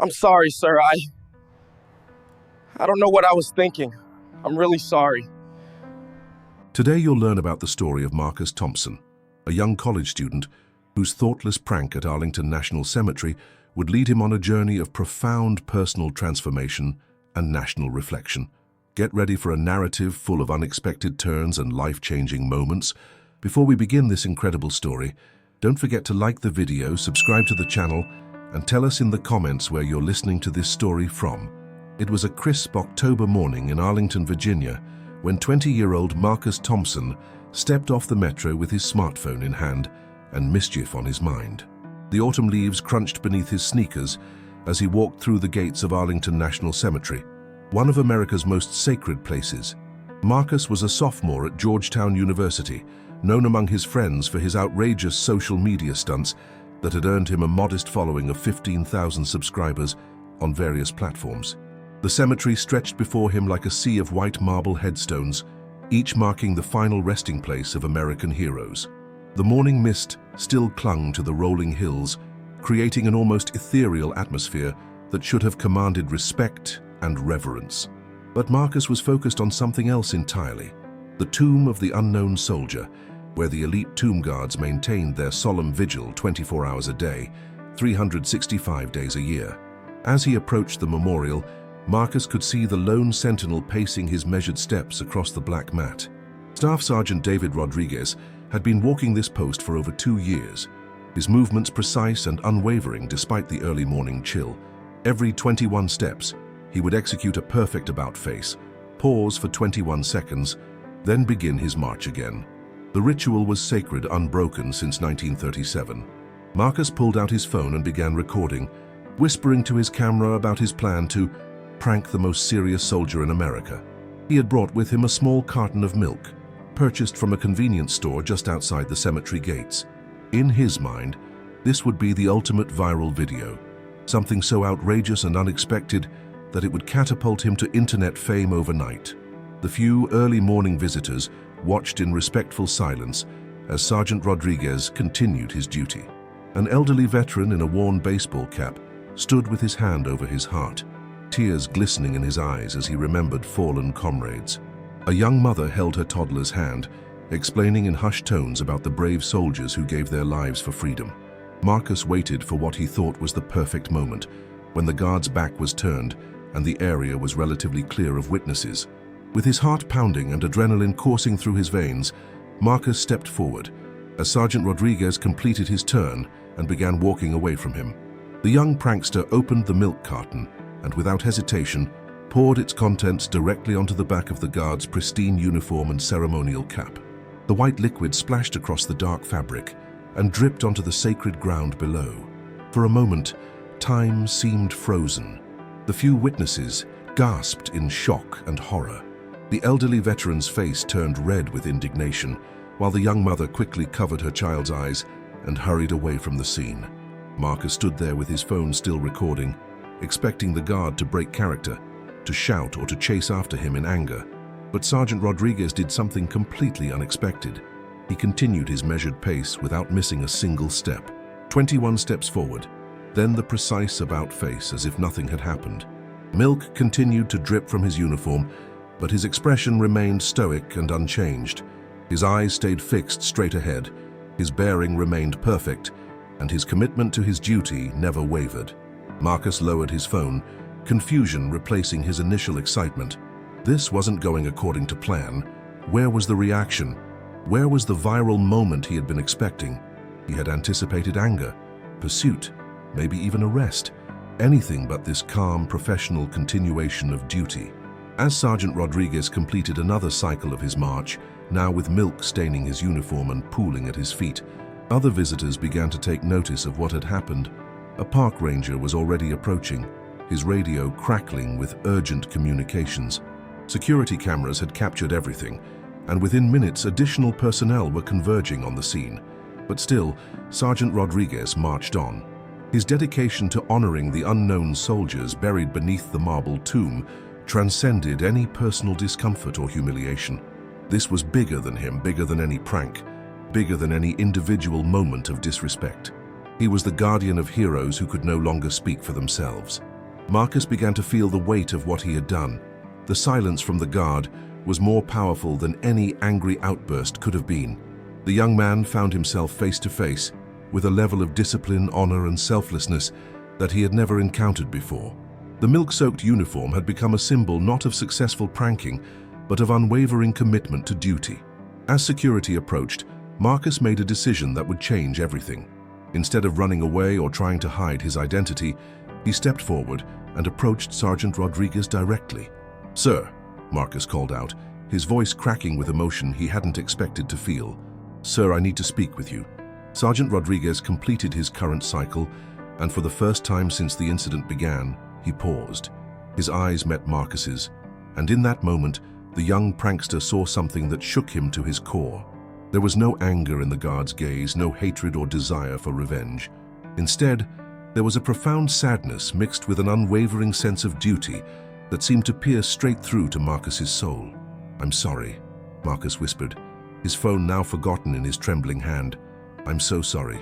I'm sorry, sir. I don't know what I was thinking. I'm really sorry. Today you'll learn about the story of Marcus Thompson, a young college student whose thoughtless prank at Arlington National Cemetery would lead him on a journey of profound personal transformation and national reflection. Get ready for a narrative full of unexpected turns and life-changing moments. Before we begin this incredible story, don't forget to like the video, subscribe to the channel, and tell us in the comments where you're listening to this story from. It was a crisp October morning in Arlington, Virginia, when 20-year-old Marcus Thompson stepped off the metro with his smartphone in hand and mischief on his mind. The autumn leaves crunched beneath his sneakers as he walked through the gates of Arlington National Cemetery, one of America's most sacred places. Marcus was a sophomore at Georgetown University, known among his friends for his outrageous social media stunts that had earned him a modest following of 15,000 subscribers on various platforms. The cemetery stretched before him like a sea of white marble headstones, each marking the final resting place of American heroes. The morning mist still clung to the rolling hills, creating an almost ethereal atmosphere that should have commanded respect and reverence. But Marcus was focused on something else entirely: the tomb of the unknown soldier, where the elite tomb guards maintained their solemn vigil 24 hours a day, 365 days a year. As he approached the memorial, Marcus could see the lone sentinel pacing his measured steps across the black mat. Staff Sergeant David Rodriguez had been walking this post for over 2 years, his movements precise and unwavering despite the early morning chill. Every 21 steps, he would execute a perfect about-face, pause for 21 seconds, then begin his march again. The ritual was sacred, unbroken since 1937. Marcus pulled out his phone and began recording, whispering to his camera about his plan to prank the most serious soldier in America. He had brought with him a small carton of milk, purchased from a convenience store just outside the cemetery gates. In his mind, this would be the ultimate viral video, something so outrageous and unexpected that it would catapult him to internet fame overnight. The few early morning visitors watched in respectful silence as Sergeant Rodriguez continued his duty. An elderly veteran in a worn baseball cap stood with his hand over his heart, tears glistening in his eyes as he remembered fallen comrades. A young mother held her toddler's hand, explaining in hushed tones about the brave soldiers who gave their lives for freedom. Marcus waited for what he thought was the perfect moment, when the guard's back was turned and the area was relatively clear of witnesses. With his heart pounding and adrenaline coursing through his veins, Marcus stepped forward as Sergeant Rodriguez completed his turn and began walking away from him. The young prankster opened the milk carton and, without hesitation, poured its contents directly onto the back of the guard's pristine uniform and ceremonial cap. The white liquid splashed across the dark fabric and dripped onto the sacred ground below. For a moment, time seemed frozen. The few witnesses gasped in shock and horror. The elderly veteran's face turned red with indignation, while the young mother quickly covered her child's eyes and hurried away from the scene. Marcus stood there with his phone still recording, expecting the guard to break character, to shout or to chase after him in anger. But Sergeant Rodriguez did something completely unexpected. He continued his measured pace without missing a single step. 21 steps forward, then the precise about-face as if nothing had happened. Milk continued to drip from his uniform, but his expression remained stoic and unchanged. His eyes stayed fixed straight ahead, his bearing remained perfect, and his commitment to his duty never wavered. Marcus lowered his phone, confusion replacing his initial excitement. This wasn't going according to plan. Where was the reaction? Where was the viral moment he had been expecting? He had anticipated anger, pursuit, maybe even arrest. Anything but this calm, professional continuation of duty. As Sergeant Rodriguez completed another cycle of his march, now with milk staining his uniform and pooling at his feet, other visitors began to take notice of what had happened. A park ranger was already approaching, his radio crackling with urgent communications. Security cameras had captured everything, and within minutes additional personnel were converging on the scene. But still, Sergeant Rodriguez marched on. His dedication to honoring the unknown soldiers buried beneath the marble tomb transcended any personal discomfort or humiliation. This was bigger than him, bigger than any prank, bigger than any individual moment of disrespect. He was the guardian of heroes who could no longer speak for themselves. Marcus began to feel the weight of what he had done. The silence from the guard was more powerful than any angry outburst could have been. The young man found himself face to face with a level of discipline, honor, and selflessness that he had never encountered before. The milk-soaked uniform had become a symbol not of successful pranking, but of unwavering commitment to duty. As security approached, Marcus made a decision that would change everything. Instead of running away or trying to hide his identity, he stepped forward and approached Sergeant Rodriguez directly. "Sir," Marcus called out, his voice cracking with emotion he hadn't expected to feel. "Sir, I need to speak with you." Sergeant Rodriguez completed his current cycle, and for the first time since the incident began, he paused. His eyes met Marcus's, and in that moment, the young prankster saw something that shook him to his core. There was no anger in the guard's gaze, no hatred or desire for revenge. Instead, there was a profound sadness mixed with an unwavering sense of duty that seemed to pierce straight through to Marcus's soul. "I'm sorry," Marcus whispered, his phone now forgotten in his trembling hand. "I'm so sorry.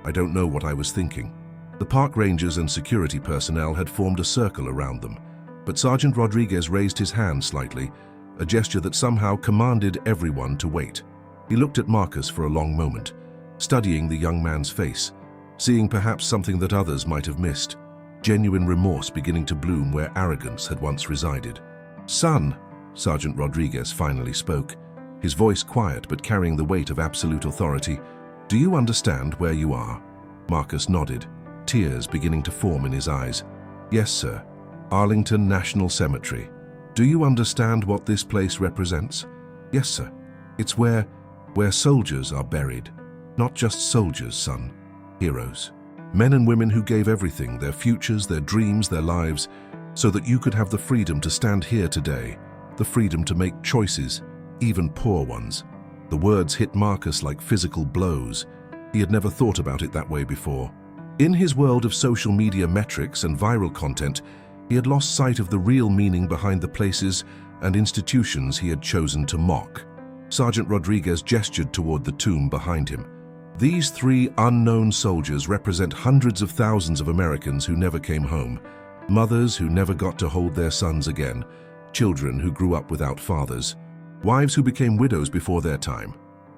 I don't know what I was thinking." The park rangers and security personnel had formed a circle around them, but Sergeant Rodriguez raised his hand slightly, a gesture that somehow commanded everyone to wait. He looked at Marcus for a long moment, studying the young man's face, seeing perhaps something that others might have missed, genuine remorse beginning to bloom where arrogance had once resided. "Son," Sergeant Rodriguez finally spoke, his voice quiet but carrying the weight of absolute authority, "do you understand where you are?" Marcus nodded, tears beginning to form in his eyes. "Yes, sir. Arlington National Cemetery. Do you understand what this place represents?" "Yes, sir. It's where soldiers are buried. Not just soldiers, son. Heroes. Men and women who gave everything, their futures, their dreams, their lives, so that you could have the freedom to stand here today, the freedom to make choices, even poor ones." The words hit Marcus like physical blows. He had never thought about it that way before. In his world of social media metrics and viral content, he had lost sight of the real meaning behind the places and institutions he had chosen to mock. Sergeant Rodriguez gestured toward the tomb behind him. "These 3 unknown soldiers represent hundreds of thousands of Americans who never came home, mothers who never got to hold their sons again, children who grew up without fathers, wives who became widows before their time."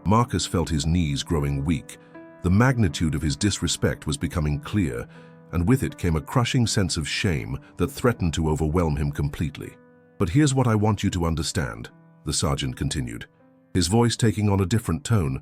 Marcus felt his knees growing weak. The magnitude of his disrespect was becoming clear, and with it came a crushing sense of shame that threatened to overwhelm him completely. "But here's what I want you to understand," the sergeant continued, his voice taking on a different tone,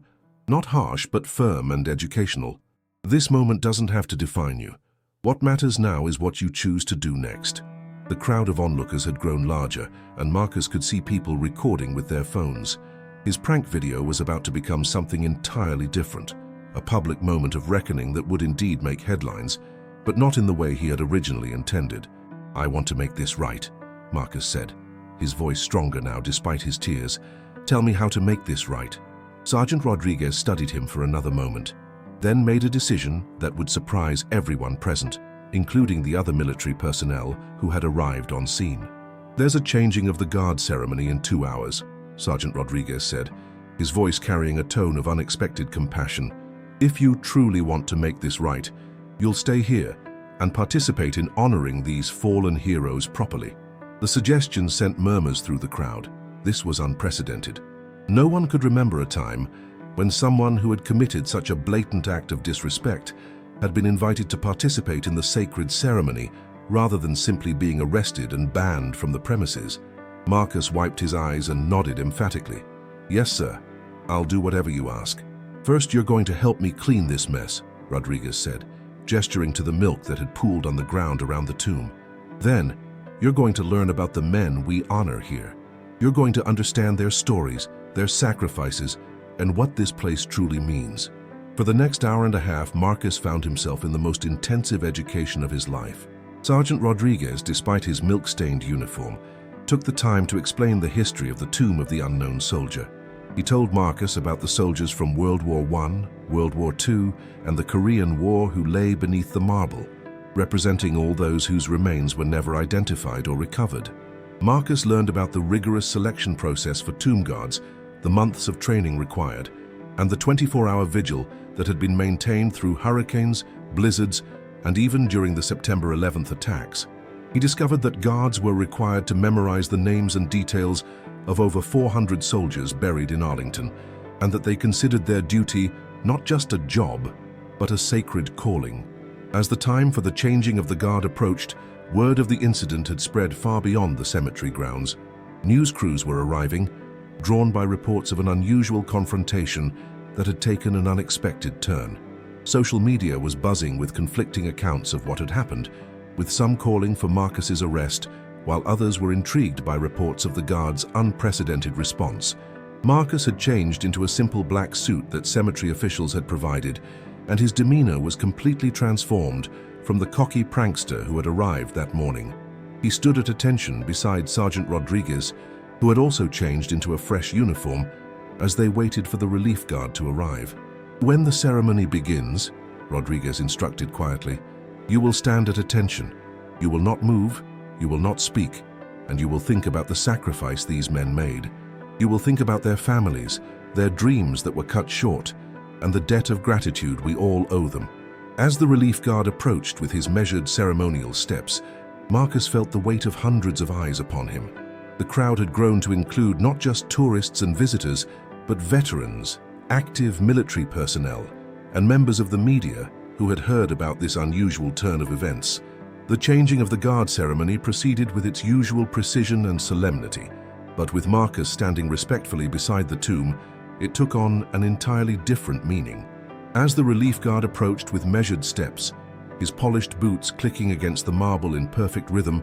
not harsh but firm and educational. "This moment doesn't have to define you. What matters now is what you choose to do next." The crowd of onlookers had grown larger, and Marcus could see people recording with their phones. His prank video was about to become something entirely different, a public moment of reckoning that would indeed make headlines, but not in the way he had originally intended. "I want to make this right," Marcus said, his voice stronger now despite his tears. "Tell me how to make this right." Sergeant Rodriguez studied him for another moment, then made a decision that would surprise everyone present, including the other military personnel who had arrived on scene. "There's a changing of the guard ceremony in 2 hours," Sergeant Rodriguez said, his voice carrying a tone of unexpected compassion. "If you truly want to make this right, you'll stay here and participate in honoring these fallen heroes properly." The suggestion sent murmurs through the crowd. This was unprecedented. No one could remember a time when someone who had committed such a blatant act of disrespect had been invited to participate in the sacred ceremony rather than simply being arrested and banned from the premises. Marcus wiped his eyes and nodded emphatically. "Yes, sir. I'll do whatever you ask." "First, you're going to help me clean this mess," Rodriguez said, gesturing to the milk that had pooled on the ground around the tomb. "Then, you're going to learn about the men we honor here. You're going to understand their stories, their sacrifices, and what this place truly means." For the next hour and a half, Marcus found himself in the most intensive education of his life. Sergeant Rodriguez, despite his milk-stained uniform, took the time to explain the history of the tomb of the unknown soldier. He told Marcus about the soldiers from World War I, World War II, and the Korean War who lay beneath the marble, representing all those whose remains were never identified or recovered. Marcus learned about the rigorous selection process for tomb guards, the months of training required, and the 24-hour vigil that had been maintained through hurricanes, blizzards, and even during the September 11th attacks. He discovered that guards were required to memorize the names and details of over 400 soldiers buried in Arlington, and that they considered their duty not just a job, but a sacred calling. As the time for the changing of the guard approached, word of the incident had spread far beyond the cemetery grounds. News crews were arriving, drawn by reports of an unusual confrontation that had taken an unexpected turn. Social media was buzzing with conflicting accounts of what had happened, with some calling for Marcus's arrest, while others were intrigued by reports of the guard's unprecedented response. Marcus had changed into a simple black suit that cemetery officials had provided, and his demeanor was completely transformed from the cocky prankster who had arrived that morning. He stood at attention beside Sergeant Rodriguez, who had also changed into a fresh uniform, as they waited for the relief guard to arrive. "When the ceremony begins," Rodriguez instructed quietly, "you will stand at attention. You will not move, you will not speak, and you will think about the sacrifice these men made. You will think about their families, their dreams that were cut short, and the debt of gratitude we all owe them." As the relief guard approached with his measured ceremonial steps, Marcus felt the weight of hundreds of eyes upon him. The crowd had grown to include not just tourists and visitors, but veterans, active military personnel, and members of the media who had heard about this unusual turn of events. The changing of the guard ceremony proceeded with its usual precision and solemnity, but with Marcus standing respectfully beside the tomb, it took on an entirely different meaning. As the relief guard approached with measured steps, his polished boots clicking against the marble in perfect rhythm,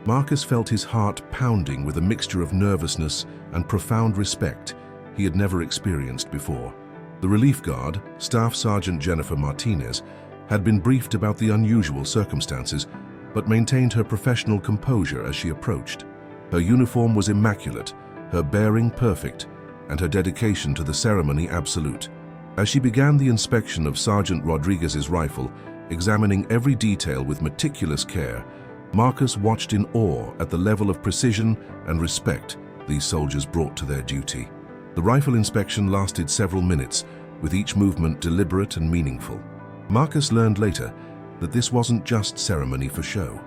Marcus felt his heart pounding with a mixture of nervousness and profound respect he had never experienced before. The relief guard, Staff Sergeant Jennifer Martinez, had been briefed about the unusual circumstances, but maintained her professional composure as she approached. Her uniform was immaculate, her bearing perfect, and her dedication to the ceremony absolute. As she began the inspection of Sergeant Rodriguez's rifle, examining every detail with meticulous care, Marcus watched in awe at the level of precision and respect these soldiers brought to their duty. The rifle inspection lasted several minutes, with each movement deliberate and meaningful. Marcus learned later that this wasn't just ceremony for show.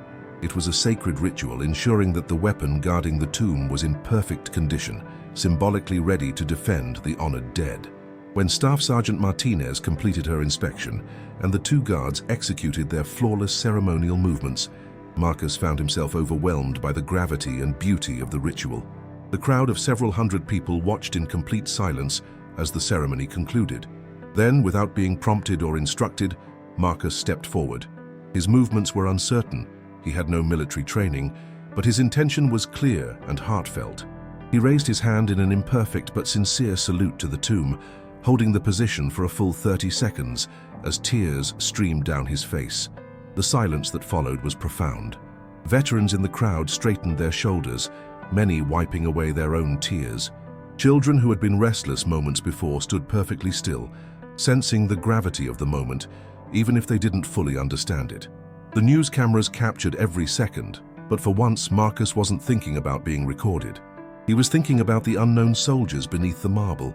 It was a sacred ritual ensuring that the weapon guarding the tomb was in perfect condition, symbolically ready to defend the honored dead. When Staff Sergeant Martinez completed her inspection and the two guards executed their flawless ceremonial movements, Marcus found himself overwhelmed by the gravity and beauty of the ritual. The crowd of several hundred people watched in complete silence as the ceremony concluded. Then, without being prompted or instructed, Marcus stepped forward. His movements were uncertain, he had no military training, but his intention was clear and heartfelt. He raised his hand in an imperfect but sincere salute to the tomb, holding the position for a full 30 seconds as tears streamed down his face. The silence that followed was profound. Veterans in the crowd straightened their shoulders, many wiping away their own tears. Children who had been restless moments before stood perfectly still, sensing the gravity of the moment, even if they didn't fully understand it. The news cameras captured every second, but for once Marcus wasn't thinking about being recorded. He was thinking about the unknown soldiers beneath the marble,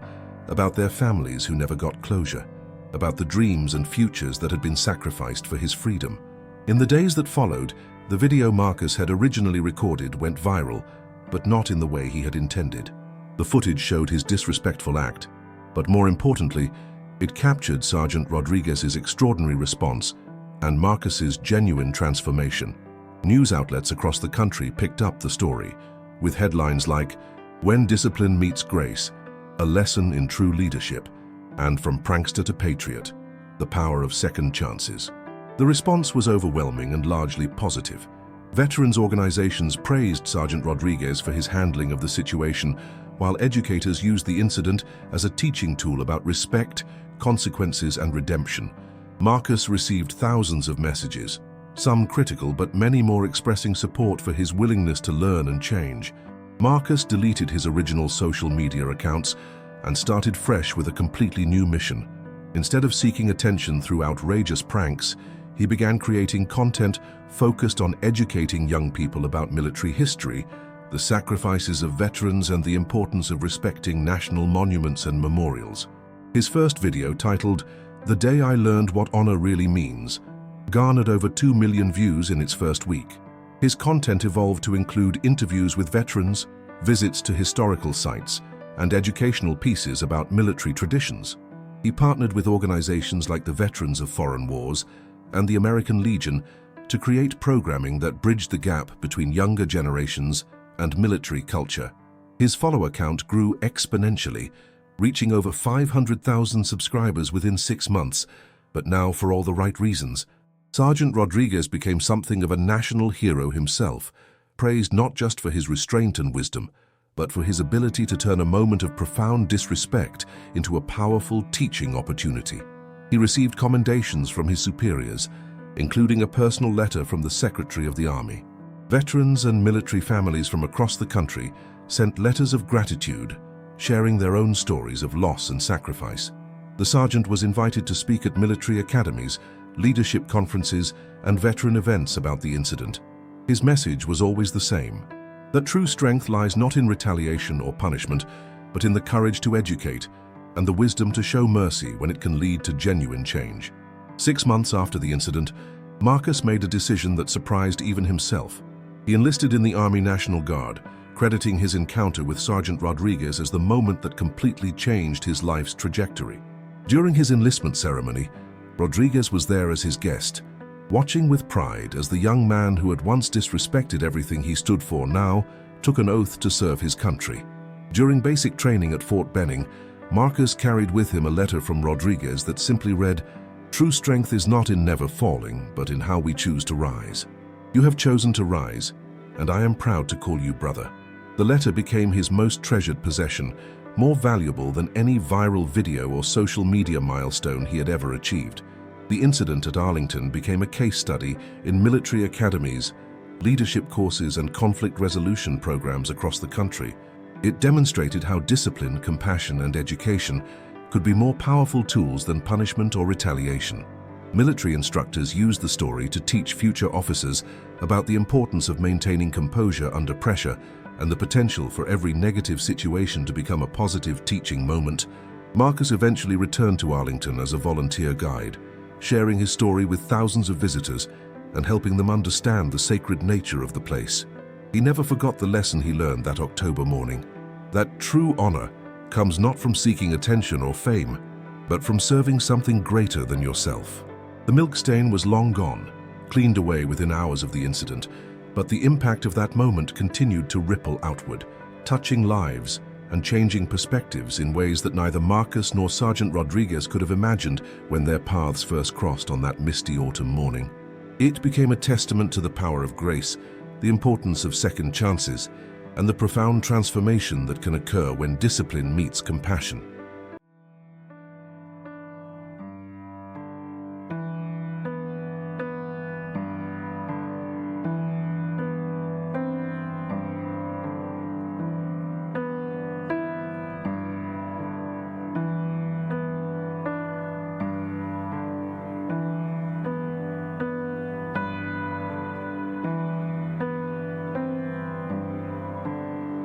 about their families who never got closure, about the dreams and futures that had been sacrificed for his freedom. In the days that followed, the video Marcus had originally recorded went viral, but not in the way he had intended. The footage showed his disrespectful act, but more importantly, it captured Sergeant Rodriguez's extraordinary response and Marcus's genuine transformation. News outlets across the country picked up the story, with headlines like, "When Discipline Meets Grace, A Lesson in True Leadership," and "From Prankster to Patriot, The Power of Second Chances." The response was overwhelming and largely positive. Veterans organizations praised Sergeant Rodriguez for his handling of the situation, while educators used the incident as a teaching tool about respect, consequences, and redemption. Marcus received thousands of messages, some critical but many more expressing support for his willingness to learn and change. Marcus deleted his original social media accounts and started fresh with a completely new mission. Instead of seeking attention through outrageous pranks, he began creating content focused on educating young people about military history, the sacrifices of veterans, and the importance of respecting national monuments and memorials. His first video, titled "The Day I Learned What Honor Really Means," garnered over 2 million views in its first week. His content evolved to include interviews with veterans, visits to historical sites, and educational pieces about military traditions. He partnered with organizations like the Veterans of Foreign Wars and the American Legion to create programming that bridged the gap between younger generations and military culture. His follower count grew exponentially, reaching over 500,000 subscribers within 6 months, but now for all the right reasons. Sergeant Rodriguez became something of a national hero himself, praised not just for his restraint and wisdom, but for his ability to turn a moment of profound disrespect into a powerful teaching opportunity. He received commendations from his superiors, including a personal letter from the Secretary of the Army. Veterans and military families from across the country sent letters of gratitude, sharing their own stories of loss and sacrifice. The sergeant was invited to speak at military academies, leadership conferences, and veteran events about the incident. His message was always the same: that true strength lies not in retaliation or punishment, but in the courage to educate and the wisdom to show mercy when it can lead to genuine change. 6 months after the incident, Marcus made a decision that surprised even himself. He enlisted in the Army National Guard, crediting his encounter with Sergeant Rodriguez as the moment that completely changed his life's trajectory. During his enlistment ceremony, Rodriguez was there as his guest, watching with pride as the young man who had once disrespected everything he stood for now took an oath to serve his country. During basic training at Fort Benning, Marcus carried with him a letter from Rodriguez that simply read, "True strength is not in never falling, but in how we choose to rise. You have chosen to rise, and I am proud to call you brother." The letter became his most treasured possession, more valuable than any viral video or social media milestone he had ever achieved. The incident at Arlington became a case study in military academies, leadership courses, and conflict resolution programs across the country. It demonstrated how discipline, compassion, and education could be more powerful tools than punishment or retaliation. Military instructors used the story to teach future officers about the importance of maintaining composure under pressure and the potential for every negative situation to become a positive teaching moment. Marcus eventually returned to Arlington as a volunteer guide, sharing his story with thousands of visitors and helping them understand the sacred nature of the place. He never forgot the lesson he learned that October morning: that true honor comes not from seeking attention or fame, but from serving something greater than yourself. The milk stain was long gone, cleaned away within hours of the incident, but the impact of that moment continued to ripple outward, touching lives and changing perspectives in ways that neither Marcus nor Sergeant Rodriguez could have imagined when their paths first crossed on that misty autumn morning. It became a testament to the power of grace, the importance of second chances, and the profound transformation that can occur when discipline meets compassion.